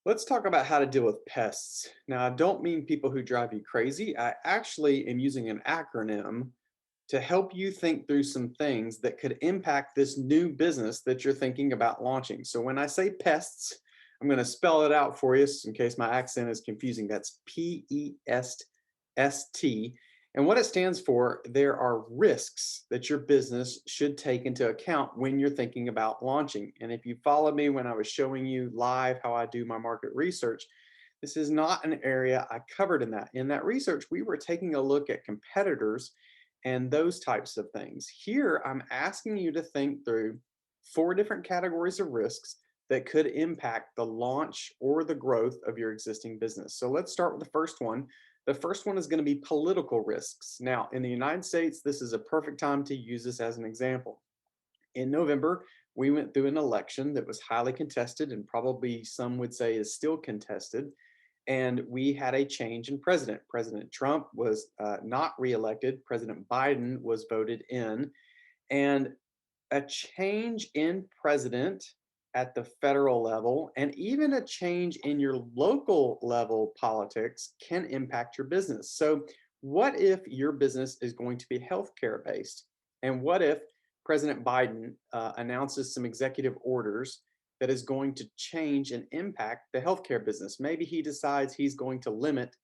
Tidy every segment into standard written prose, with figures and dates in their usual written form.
Let's talk about how to deal with pests. Now, I don't mean people who drive you crazy. I actually am using an acronym to help you think through some things that could impact this new business that you're thinking about launching. So, when I say pests, I'm going to spell it out for you in case my accent is confusing. That's PEST. And what it stands for, there are risks that your business should take into account when you're thinking about launching. And if you followed me when I was showing you live how I do my market research, this is not an area I covered in that. In that research, we were taking a look at competitors and those types of things. Here, I'm asking you to think through four different categories of risks that could impact the launch or the growth of your existing business. So let's start with the first one. The first one is going to be political risks. Now, in the United States, this is a perfect time to use this as an example. In November, we went through an election that was highly contested and probably some would say is still contested. And we had a change in president. President Trump was not reelected. President Biden was voted in. And a change in president at the federal level and even a change in your local level politics can impact your business. So, what if your business is going to be healthcare based? And what if President Biden announces some executive orders that is going to change and impact the healthcare business? Maybe he decides he's going to limit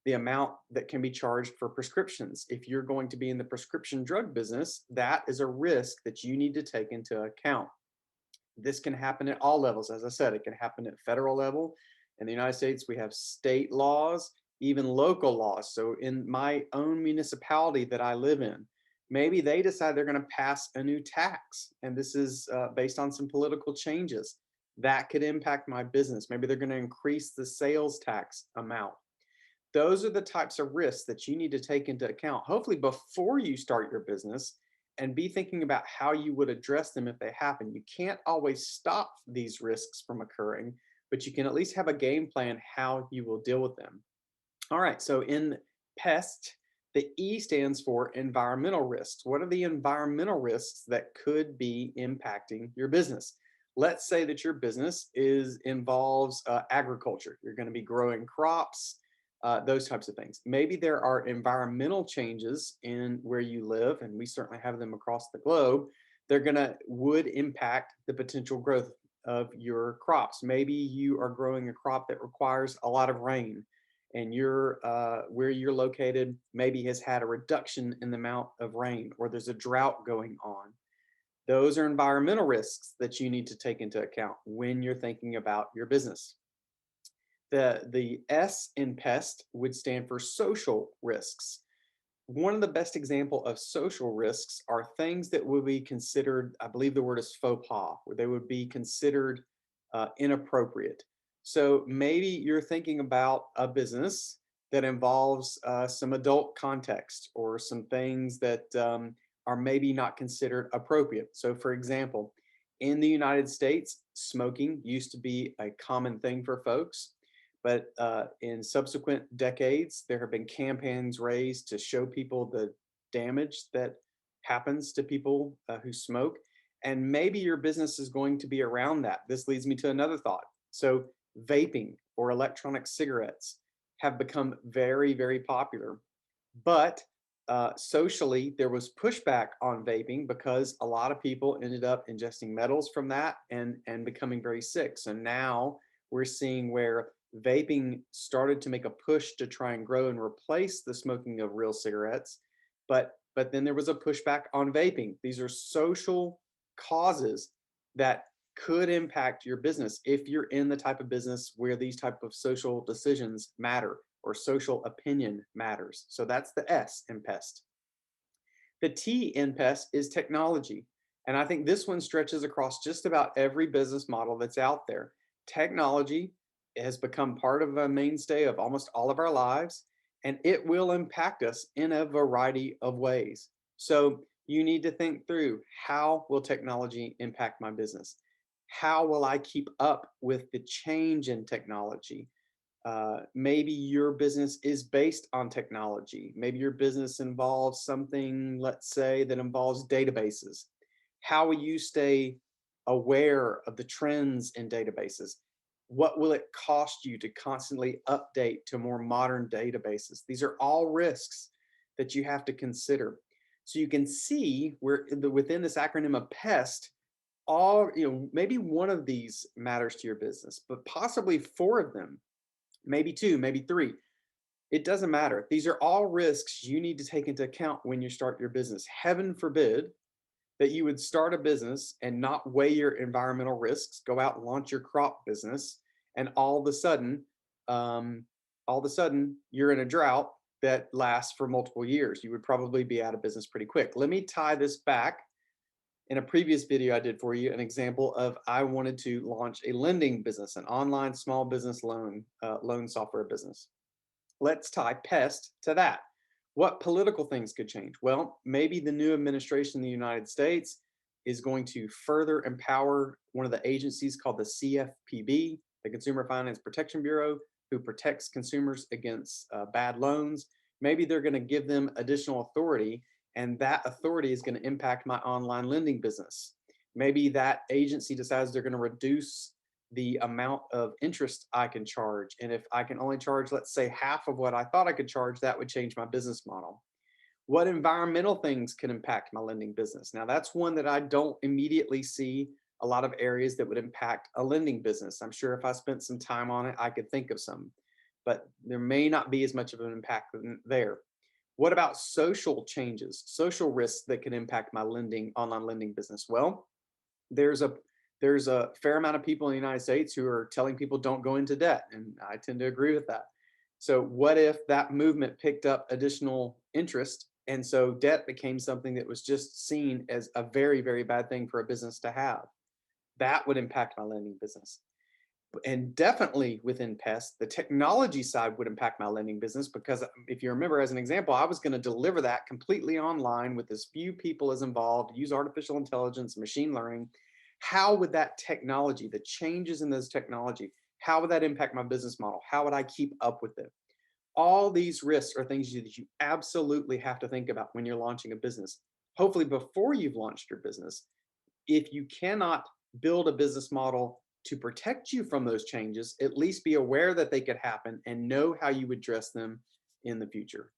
the amount that can be charged for prescriptions. If you're going to be in the prescription drug business, that is a risk that you need to take into account. This can happen at all levels. As I said, it can happen at federal level. In the United States, we have state laws, even local laws. So in my own municipality that I live in, maybe they decide they're going to pass a new tax. And this is based on some political changes that could impact my business. Maybe they're going to increase the sales tax amount. Those are the types of risks that you need to take into account, hopefully before you start your business, and be thinking about how you would address them if they happen. You can't always stop these risks from occurring, but you can at least have a game plan how you will deal with them. All right, so in PEST, the E stands for environmental risks. What are the environmental risks that could be impacting your business? Let's say that your business involves agriculture. You're going to be growing crops, those types of things. Maybe there are environmental changes in where you live, and we certainly have them across the globe. They're gonna would impact the potential growth of your crops. Maybe you are growing a crop that requires a lot of rain, and you're where you're located maybe has had a reduction in the amount of rain, or there's a drought going on. Those are environmental risks that you need to take into account when you're thinking about your business. The S in PEST would stand for social risks. One of the best example of social risks are things that would be considered, I believe the word is faux pas, where they would be considered inappropriate. So maybe you're thinking about a business that involves some adult context or some things that are maybe not considered appropriate. So, for example, in the United States, smoking used to be a common thing for folks. But in subsequent decades, there have been campaigns raised to show people the damage that happens to people who smoke. And maybe your business is going to be around that. This leads me to another thought. So, vaping or electronic cigarettes have become very, very popular. But socially, there was pushback on vaping because a lot of people ended up ingesting metals from that and becoming very sick. So now we're seeing where vaping started to make a push to try and grow and replace the smoking of real cigarettes. But then there was a pushback on vaping. These are social causes that could impact your business if you're in the type of business where these type of social decisions matter or social opinion matters. So that's the S in PEST. The T in PEST is technology. And I think this one stretches across just about every business model that's out there. Technology has become part of a mainstay of almost all of our lives, and it will impact us in a variety of ways. So you need to think through, how will technology impact my business? How will I keep up with the change in technology? Maybe your business is based on technology. Maybe your business involves something, let's say, that involves databases. How will you stay aware of the trends in databases? What will it cost you to constantly update to more modern databases? These are all risks that you have to consider. So you can see where within this acronym of PEST, all, maybe one of these matters to your business, but possibly four of them, maybe two, maybe three. It doesn't matter. These are all risks you need to take into account when you start your business. Heaven forbid that you would start a business and not weigh your environmental risks, go out and launch your crop business, and um, all of a sudden, you're in a drought that lasts for multiple years. You would probably be out of business pretty quick. Let me tie this back. In a previous video I did for you, an example of I wanted to launch a lending business, an online small business loan software business. Let's tie pest to that. What political things could change? Well, maybe the new administration in the United States is going to further empower one of the agencies called the CFPB, the Consumer Finance Protection Bureau, who protects consumers against bad loans. Maybe they're going to give them additional authority, and that authority is going to impact my online lending business. Maybe that agency decides they're going to reduce the amount of interest I can charge. And if I can only charge, let's say, half of what I thought I could charge, that would change my business model. What environmental things can impact my lending business? Now, that's one that I don't immediately see a lot of areas that would impact a lending business. I'm sure if I spent some time on it, I could think of some, but there may not be as much of an impact there. What about social changes, social risks that can impact my online lending business? Well, there's a there's a fair amount of people in the United States who are telling people don't go into debt, and I tend to agree with that. So what if that movement picked up additional interest, and so debt became something that was just seen as a very, very bad thing for a business to have? That would impact my lending business. And definitely within pests, the technology side would impact my lending business, because if you remember, as an example, I was going to deliver that completely online with as few people as involved, use artificial intelligence, machine learning. How would that technology, the changes in this technology, how would that impact my business model? How would I keep up with it? All these risks are things that you absolutely have to think about when you're launching a business. Hopefully, before you've launched your business, if you cannot build a business model to protect you from those changes, at least be aware that they could happen and know how you would address them in the future.